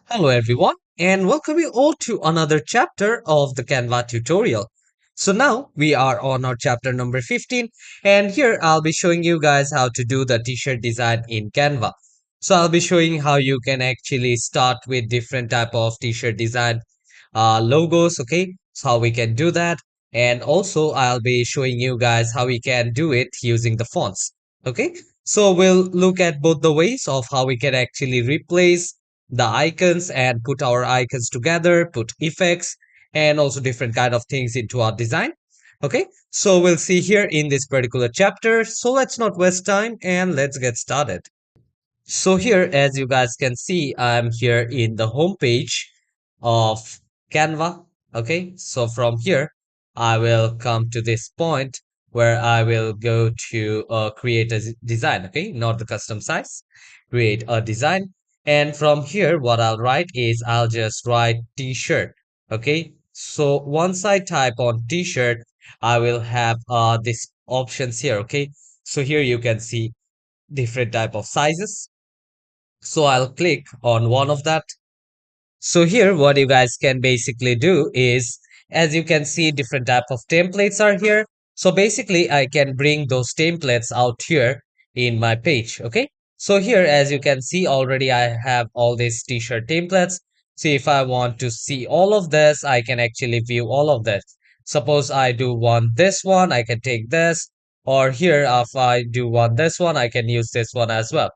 Hello everyone and welcome you all to another chapter of the Canva tutorial. So now we are on our chapter number 15 and here I'll be showing you guys how to do the t-shirt design in Canva. So I'll be showing how you can actually start with different type of t-shirt design logos, okay? So how we can do that, and also I'll be showing you guys how we can do it using the fonts, okay? So we'll look at both the ways of how we can actually replace the icons and put our icons together, put effects and also different kind of things into our design. Okay, so we'll see here in this particular chapter. So let's not waste time and let's get started. So here, as you guys can see, I'm here in the home page of Canva. Okay, so from here, I will come to this point where I will go to create a design. Okay, not the custom size, create a design. And from here, what I'll write is I'll just write t-shirt. Okay, so once I type on t-shirt, I will have this options here. Okay, so here you can see different type of sizes, so I'll click on one of that. So here what you guys can basically do is, as you can see, different type of templates are here. So basically I can bring those templates out here in my page. Okay. So here, as you can see, already I have all these t-shirt templates. So if I want to see all of this, I can actually view all of this. Suppose I do want this one, I can take this, or here if I do want this one, I can use this one as well.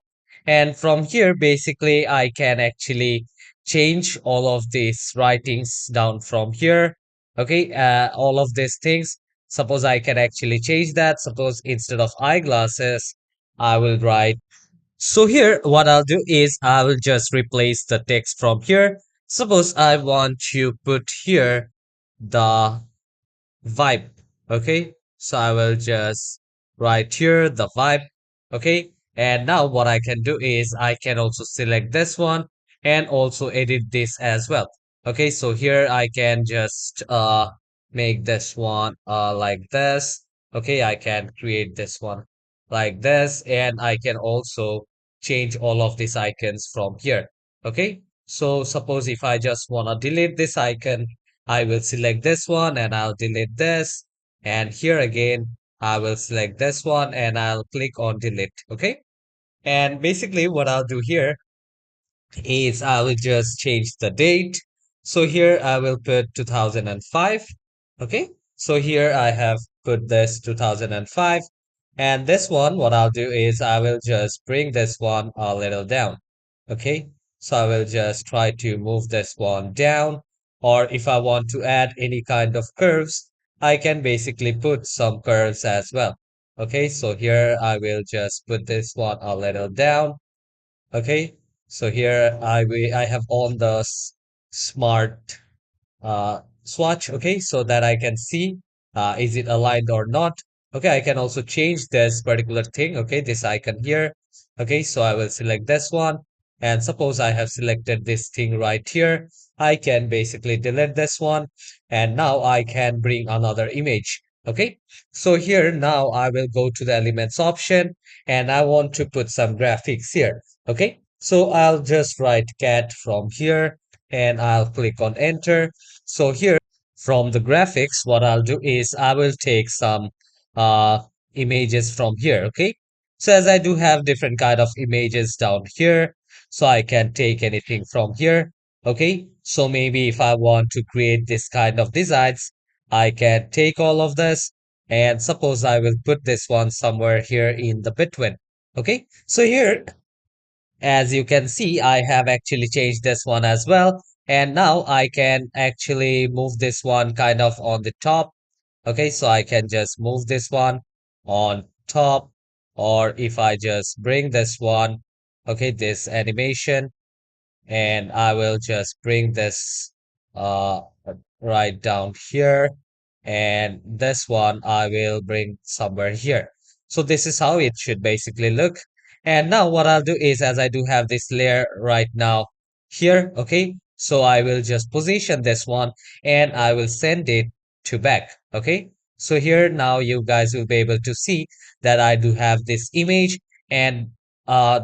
And from here, basically, I can actually change all of these writings down from here. Okay, all of these things. Suppose I can actually change that. Suppose instead of eyeglasses, I will write. So here, what I'll do is I will just replace the text from here. Suppose I want to put here the vibe. Okay, so I will just write here the vibe. Okay, and now what I can do is I can also select this one and also edit this as well. Okay, so here I can just make this one like this. Okay, I can create this one like this, and I can also change all of these icons from here. Okay, so suppose if I just want to delete this icon, I will select this one and I'll delete this. And here again, I will select this one and I'll click on delete. Okay. And basically what I'll do here is I will just change the date. So here I will put 2005. Okay. So here I have put this 2005. And this one, what I'll do is I will just bring this one a little down. Okay. So I will just try to move this one down. Or if I want to add any kind of curves, I can basically put some curves as well. Okay. So here I will just put this one a little down. Okay, so here I have on the smart swatch. Okay, so that I can see is it aligned or not. Okay, I can also change this particular thing. Okay, this icon here. Okay, so I will select this one, and suppose I have selected this thing right here. I can basically delete this one, and now I can bring another image. Okay, so here now I will go to the elements option and I want to put some graphics here. Okay, so I'll just write cat from here and I'll click on enter. So here from the graphics, what I'll do is I will take some uh, images from here. Okay, so as I do have different kind of images down here, so I can take anything from here. Okay, so maybe if I want to create this kind of designs, I can take all of this and suppose I will put this one somewhere here in the between. Okay, so here, as you can see, I have actually changed this one as well. And now I can actually move this one kind of on the top. Okay, so I can just move this one on top. Or if I just bring this one, okay, this animation, and I will just bring this uh right down here, and this one I will bring somewhere here. So this is how it should basically look. And now what I'll do is, as I do have this layer right now here, okay, so I will just position this one and I will send it to back. Okay, so here now you guys will be able to see that I do have this image, and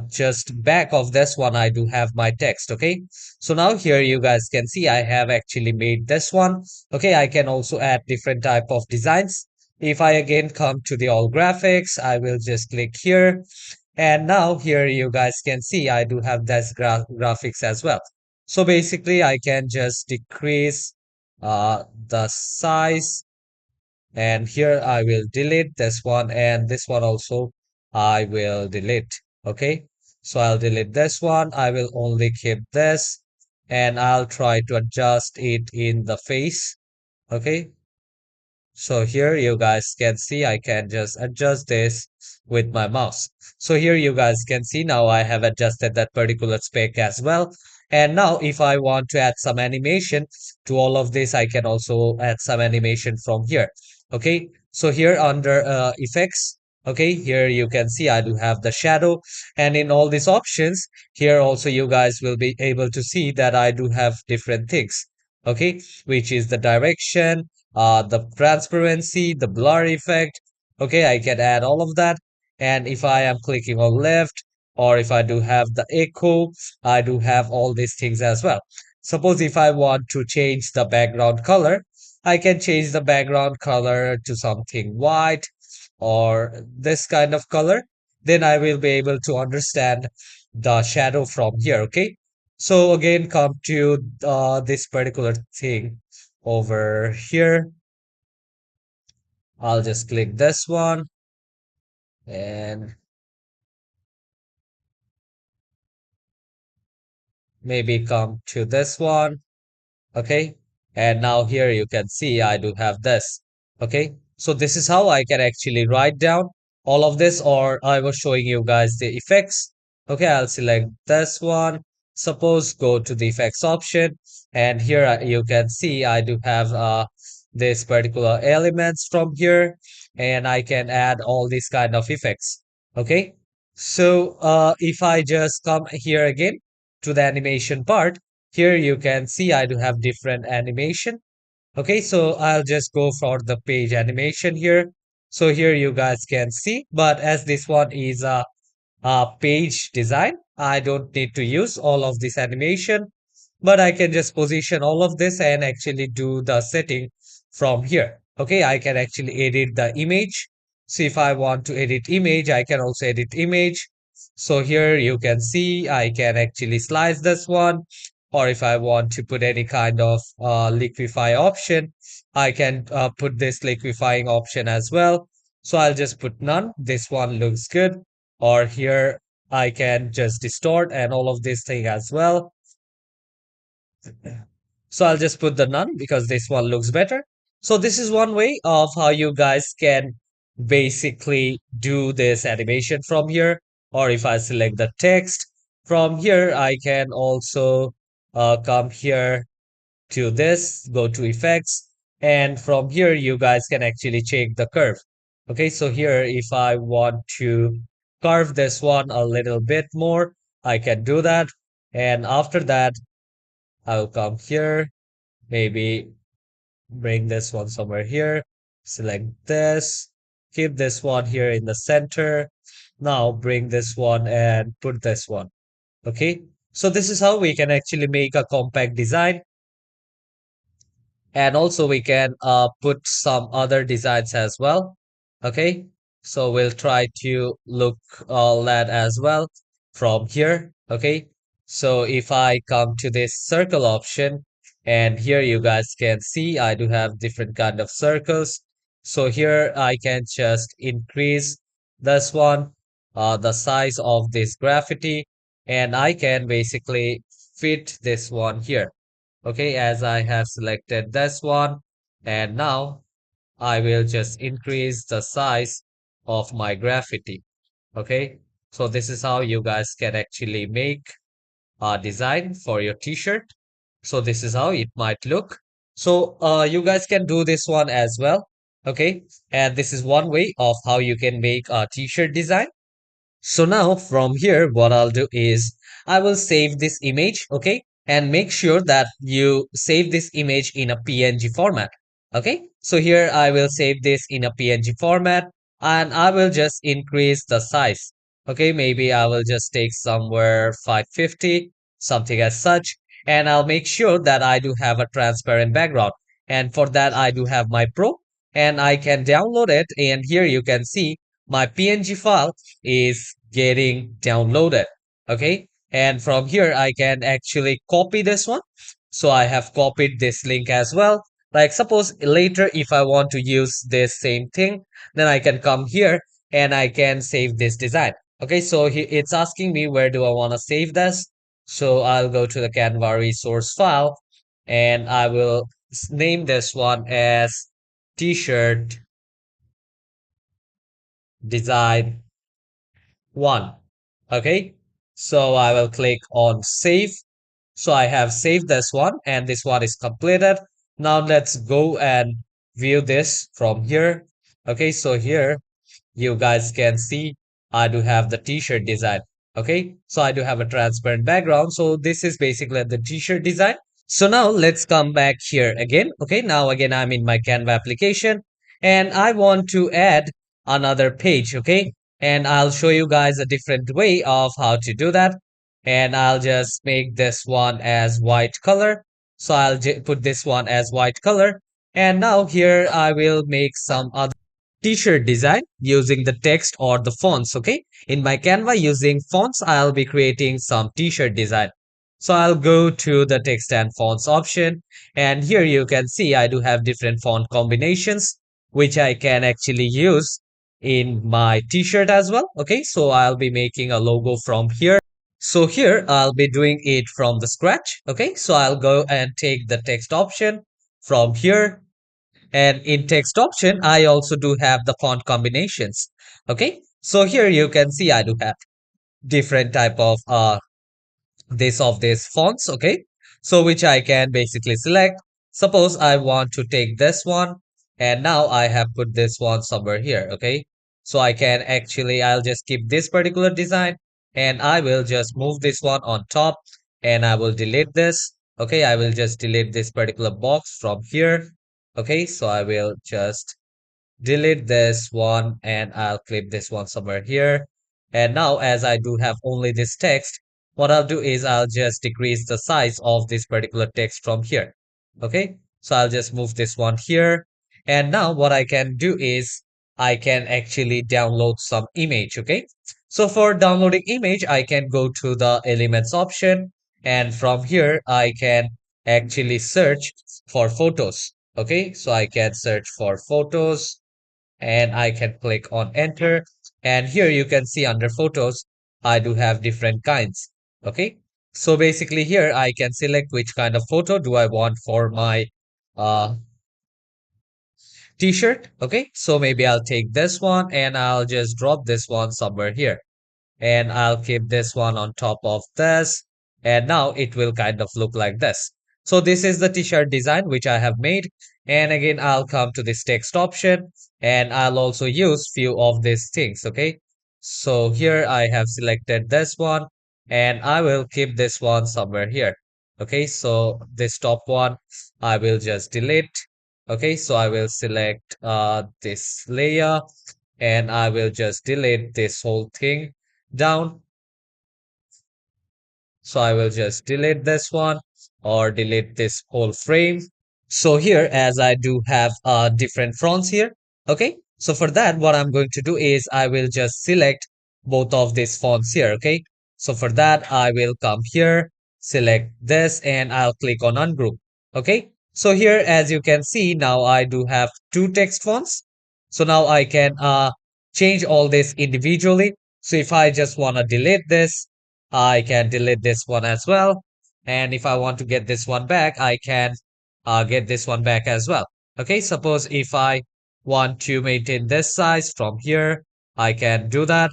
just back of this one, I do have my text. Okay, so now here you guys can see I have actually made this one. Okay, I can also add different type of designs. If I again come to the all graphics, I will just click here, and now here you guys can see I do have this graphics as well. So basically I can just decrease the size, and here I will delete this one, and this one also I will delete. Okay, so I'll delete this one. I will only keep this, and I'll try to adjust it in the face. Okay, so here you guys can see I can just adjust this with my mouse. So here you guys can see now I have adjusted that particular spec as well. And now if I want to add some animation to all of this, I can also add some animation from here. Okay, so here under effects, okay, here you can see I do have the shadow, and in all these options here also you guys will be able to see that I do have different things. Okay, which is the direction, the transparency, the blur effect. Okay, I can add all of that. And if I am clicking on left, or if I do have the echo, I do have all these things as well. Suppose if I want to change the background color, I can change the background color to something white or this kind of color. Then I will be able to understand the shadow from here. Okay. So again, come to this particular thing over here. I'll just click this one and maybe come to this one. Okay. And now here you can see I do have this. Okay. So this is how I can actually write down all of this, or I was showing you guys the effects. Okay. I'll select this one. Suppose go to the effects option, and here you can see I do have this particular elements from here, and I can add all these kind of effects. Okay. So if I just come here again to the animation part, here you can see I do have different animation. Okay, so I'll just go for the page animation here. So here you guys can see, but as this one is a page design, I don't need to use all of this animation, but I can just position all of this and actually do the setting from here. Okay, I can actually edit the image. So if I want to edit image, I can also edit image. So here you can see I can actually slice this one, or if I want to put any kind of liquify option, I can put this liquifying option as well. So I'll just put none. This one looks good. Or here I can just distort and all of this thing as well. So I'll just put the none because this one looks better. So this is one way of how you guys can basically do this animation from here. Or if I select the text from here, I can also come here to this, go to effects, and from here you guys can actually change the curve. Okay, so here if I want to curve this one a little bit more, I can do that. And after that, I'll come here, maybe bring this one somewhere here, select this, keep this one here in the center. Now bring this one and put this one. Okay, so this is how we can actually make a compact design. And also we can put some other designs as well. Okay, so we'll try to look all that as well from here. Okay, so if I come to this circle option, and here you guys can see I do have different kind of circles. So here I can just increase this one, the size of this graffiti, and I can basically fit this one here. Okay, as I have selected this one, and now I will just increase the size of my graffiti. Okay, so this is how you guys can actually make a design for your t-shirt. So this is how it might look. So you guys can do this one as well. Okay, and this is one way of how you can make a t-shirt design. So now from here, what I'll do is I will save this image, okay? And make sure that you save this image in a PNG format, okay? So here I will save this in a PNG format, and I will just increase the size. Okay, maybe I will just take somewhere 550, something as such, and I'll make sure that I do have a transparent background. And for that, I do have my Pro, and I can download it. And here you can see my PNG file is getting downloaded. Okay, and from here, I can actually copy this one. So I have copied this link as well. Like suppose later, if I want to use this same thing, then I can come here and I can save this design. Okay, so it's asking me where do I want to save this. So I'll go to the Canva resource file and I will name this one as t-shirt design 1. Okay, so I will click on save. So I have saved this one and this one is completed. Now let's go and view this from here. Okay, so here you guys can see I do have the t-shirt design. Okay, so I do have a transparent background. So this is basically the t-shirt design. So now let's come back here again. Okay, now again I'm in my Canva application and I want to add another page. Okay, and I'll show you guys a different way of how to do that. And I'll just make this one as white color. So I'll put this one as white color. And now here I will make some other t-shirt design using the text or the fonts. Okay, in my Canva using fonts I'll be creating some t-shirt design. So I'll go to the text and fonts option, and here you can see I do have different font combinations which I can actually use in my t-shirt as well. Okay, so I'll be making a logo from here. So here I'll be doing it from the scratch. Okay, so I'll go and take the text option from here, and in text option, I also do have the font combinations. Okay, so here you can see I do have different type of these fonts. Okay, so which I can basically select. Suppose I want to take this one, and now I have put this one somewhere here. Okay, so I can actually I'll just keep this particular design, and I will just move this one on top, and I will delete this. Okay, I will just delete this particular box from here. Okay, so I will just delete this one and I'll clip this one somewhere here. And now as I do have only this text, what I'll do is I'll just decrease the size of this particular text from here. Okay, so I'll just move this one here. And now what I can do is I can actually download some image. Okay, so for downloading image, I can go to the elements option, and from here I can actually search for photos. Okay, so I can search for photos and I can click on enter. And here you can see under photos, I do have different kinds. Okay. So basically here I can select which kind of photo do I want for my uh, t-shirt. Okay. So maybe I'll take this one and I'll just drop this one somewhere here, and I'll keep this one on top of this, and now it will kind of look like this. So this is the t-shirt design which I have made, and again I'll come to this text option and I'll also use few of these things. Okay, so here I have selected this one and I will keep this one somewhere here. Okay, so this top one I will just delete. Okay, so I will select this layer and I will just delete this whole thing down. So I will just delete this one or delete this whole frame. So here, as I do have different fronts here. Okay, so for that, what I'm going to do is I will just select both of these fonts here. Okay, so for that, I will come here, select this, and I'll click on ungroup. Okay, so here, as you can see, now I do have two text fonts. So now I can change all this individually. So if I just want to delete this, I can delete this one as well. And if I want to get this one back, I can get this one back as well. Okay, suppose if I want to maintain this size from here, I can do that.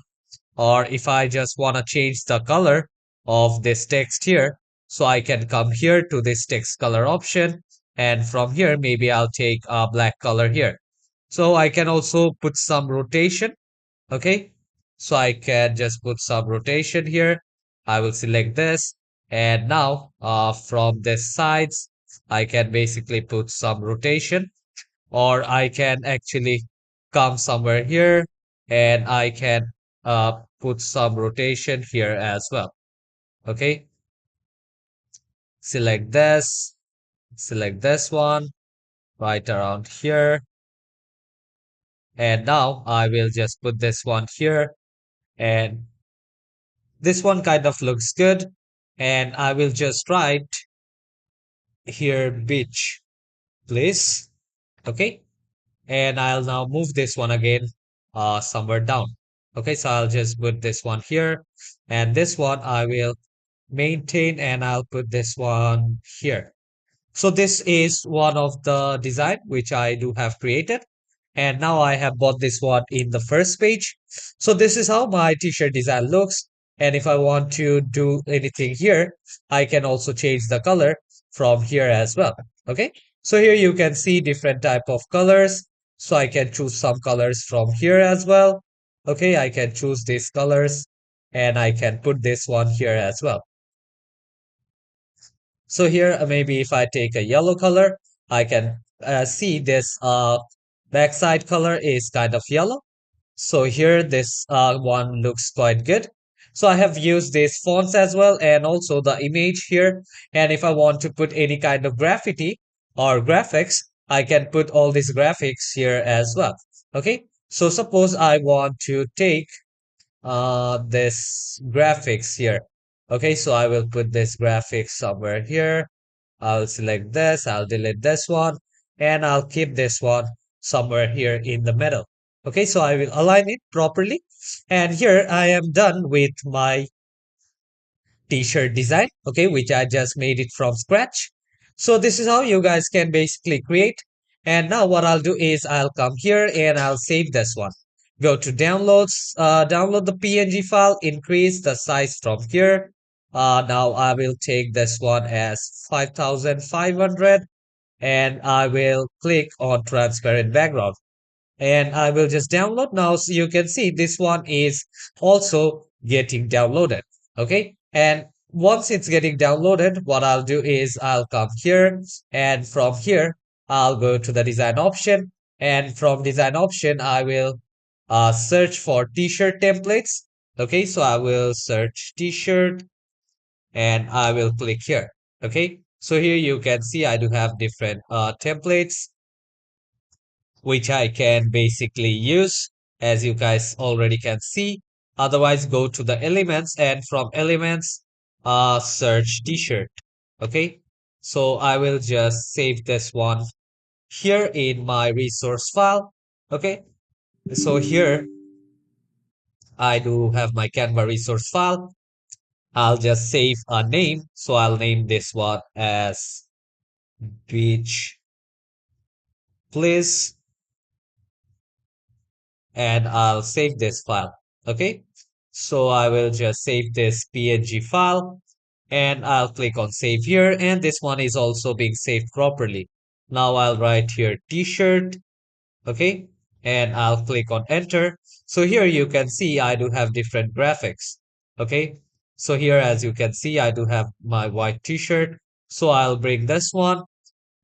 Or if I just want to change the color of this text here, so I can come here to this text color option. And from here, maybe I'll take a black color here. So I can also put some rotation. Okay, so I can just put some rotation here. I will select this, and now from this sides I can basically put some rotation, or I can actually come somewhere here and I can put some rotation here as well. Okay, select this one right around here. And now I will just put this one here, and this one kind of looks good. And I will just write here beach, please. Okay. And I'll now move this one again somewhere down. Okay, so I'll just put this one here, and this one I will maintain, and I'll put this one here. So this is one of the design which I do have created. And now I have bought this one in the first page. So this is how my t-shirt design looks. And if I want to do anything here, I can also change the color from here as well. Okay. So here you can see different type of colors. So I can choose some colors from here as well. Okay. I can choose these colors, and I can put this one here as well. So here, maybe if I take a yellow color, I can see this backside color is kind of yellow. So here, this one looks quite good. So I have used these fonts as well, and also the image here. And if I want to put any kind of graffiti or graphics, I can put all these graphics here as well. Okay. So suppose I want to take this graphics here. Okay, so I will put this graphics somewhere here. I'll select this, I'll delete this one, and I'll keep this one somewhere here in the middle. Okay, so I will align it properly. And here I am done with my t-shirt design, okay, which I just made it from scratch. So this is how you guys can basically create. And now what I'll do is I'll come here and I'll save this one. Go to downloads, download the PNG file, increase the size from here. Now I will take this one as 5500, and I will click on transparent background, and I will just download now. So you can see this one is also getting downloaded. Okay. And once it's getting downloaded, what I'll do is I'll come here, and from here, I'll go to the design option, and from design option, I will search for t-shirt templates. Okay. So I will search t-shirt, and I will click here. Okay. So here you can see I do have different templates which I can basically use, as you guys already can see. Otherwise, go to the elements, and from elements, search t-shirt. Okay. So I will just save this one here in my resource file. Okay. So here I do have my Canva resource file. I'll just save a name. So I'll name this one as beach please, and I'll save this file. Okay. So I will just save this PNG file, and I'll click on save here. And this one is also being saved properly. Now I'll write here t-shirt. Okay. And I'll click on enter. So here you can see I do have different graphics. Okay. So here, as you can see, I do have my white t-shirt. So I'll bring this one,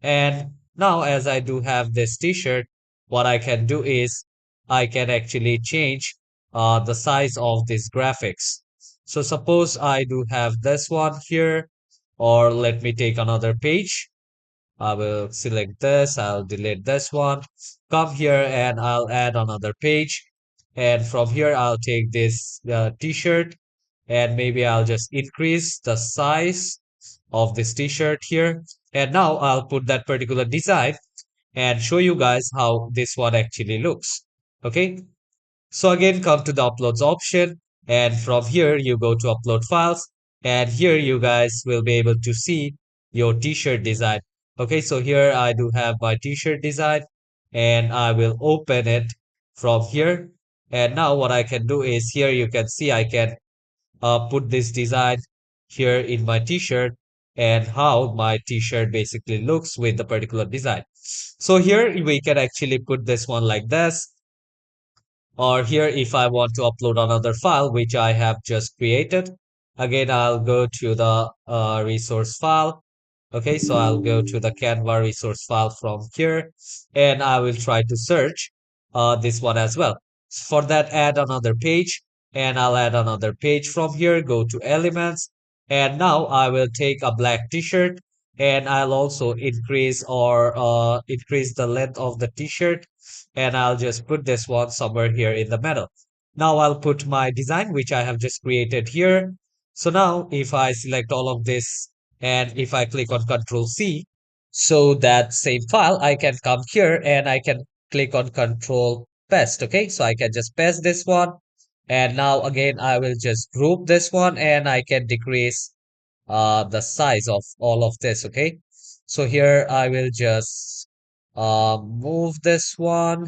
and now, as I do have this t-shirt, what I can do is I can actually change the size of these graphics. So suppose I do have this one here, or let me take another page. I will select this, I'll delete this one, come here, and I'll add another page. And from here, I'll take this t-shirt, and maybe I'll just increase the size of this t-shirt here. And now I'll put that particular design and show you guys how this one actually looks. Okay. So again, come to the uploads option, and from here you go to upload files, and here you guys will be able to see your t-shirt design. Okay. So here I do have my t-shirt design, and I will open it from here. And now what I can do is here you can see I can put this design here in my t-shirt, and how my t-shirt basically looks with the particular design. So here we can actually put this one like this, or here if I want to upload another file which I have just created, again I'll go to the resource file. Okay, so I'll go to the Canva resource file from here, and I will try to search this one as well. For that, add another page, and I'll add another page from here, go to elements, and now I will take a black t-shirt and I'll also increase the length of the t-shirt, and I'll just put this one somewhere here in the middle. Now I'll put my design which I have just created here. So now if I select all of this and if I click on Control C, so that same file, I can come here and I can click on Control Paste. Okay, so I can just paste this one. And now again, I will just group this one and I can decrease the size of all of this. Okay, so here I will just move this one,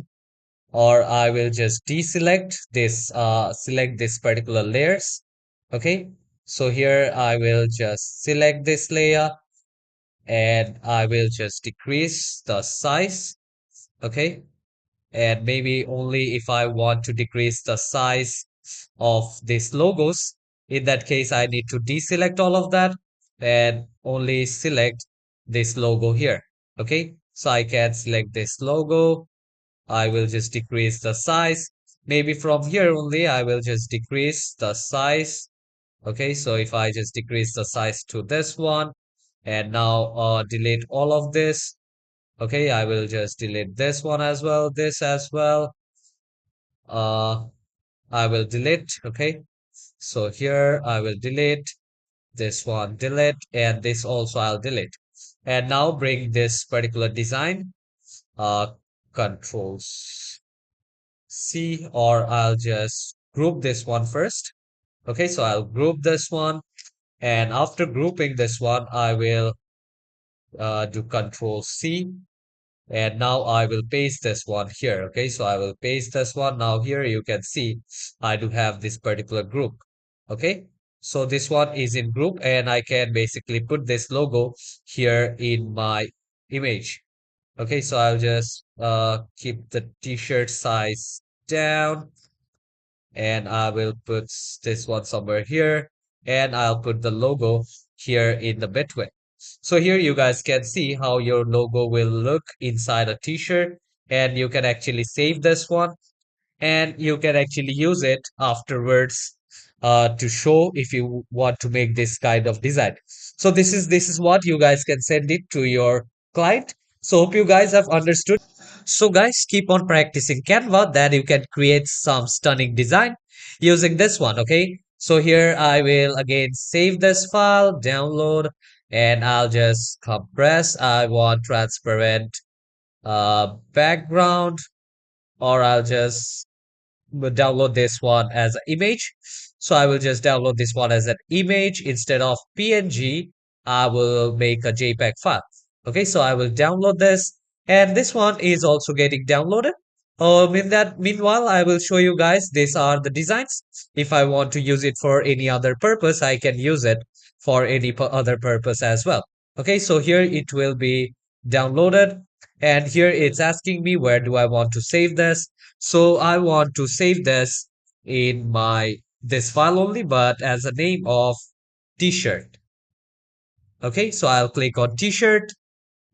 or I will just deselect this, select this particular layers. Okay, so here I will just select this layer and I will just decrease the size. Okay, and maybe only if I want to decrease the size of these logos, in that case I need to deselect all of that and only select this logo here. Okay, so I can select this logo. I will just decrease the size. Maybe from here only I will just decrease the size. Okay, so if I just decrease the size to this one and now delete all of this. Okay, I will just delete this one as well, this as well. Uh, I will delete. Okay, so here I will delete this one, delete, and this also I'll delete. And now bring this particular design, uh, Control C, or I'll just group this one first. Okay, so I'll group this one, and after grouping this one, I will do Control C. And now I will paste this one here. Okay, so I will paste this one. Now here you can see I do have this particular group. Okay, so this one is in group and I can basically put this logo here in my image. Okay, so I'll just keep the t-shirt size down and I will put this one somewhere here and I'll put the logo here in the between. So here you guys can see how your logo will look inside a t-shirt, and you can actually save this one and you can actually use it afterwards to show if you want to make this kind of design. So this is what you guys can send it to your client. So hope you guys have understood. So guys, keep on practicing Canva, that you can create some stunning design using this one. Okay, so here I will again save this file, download, and I'll just compress. I want transparent background, or I'll just will download this one as an image. So I will just download this one as an image instead of PNG. I will make a JPEG file. Okay, so I will download this, and this one is also getting downloaded. Meanwhile, I will show you guys these are the designs. If I want to use it for any other purpose, I can use it for any other purpose as well. Okay, so here it will be downloaded, and here it's asking me where do I want to save this. So I want to save this in my this file only, but as a name of t-shirt. Okay, so I'll click on t-shirt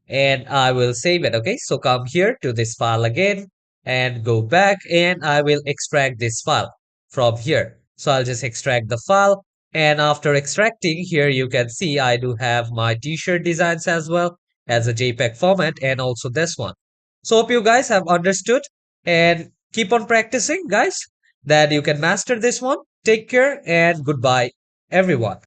and I will save it. Okay, so come here to this file again and go back, and I will extract this file from here. So I'll just extract the file, and after extracting here you can see I do have my t-shirt designs as well as a JPEG format, and also this one. So hope you guys have understood, and keep on practicing guys, that you can master this one. Take care and goodbye everyone.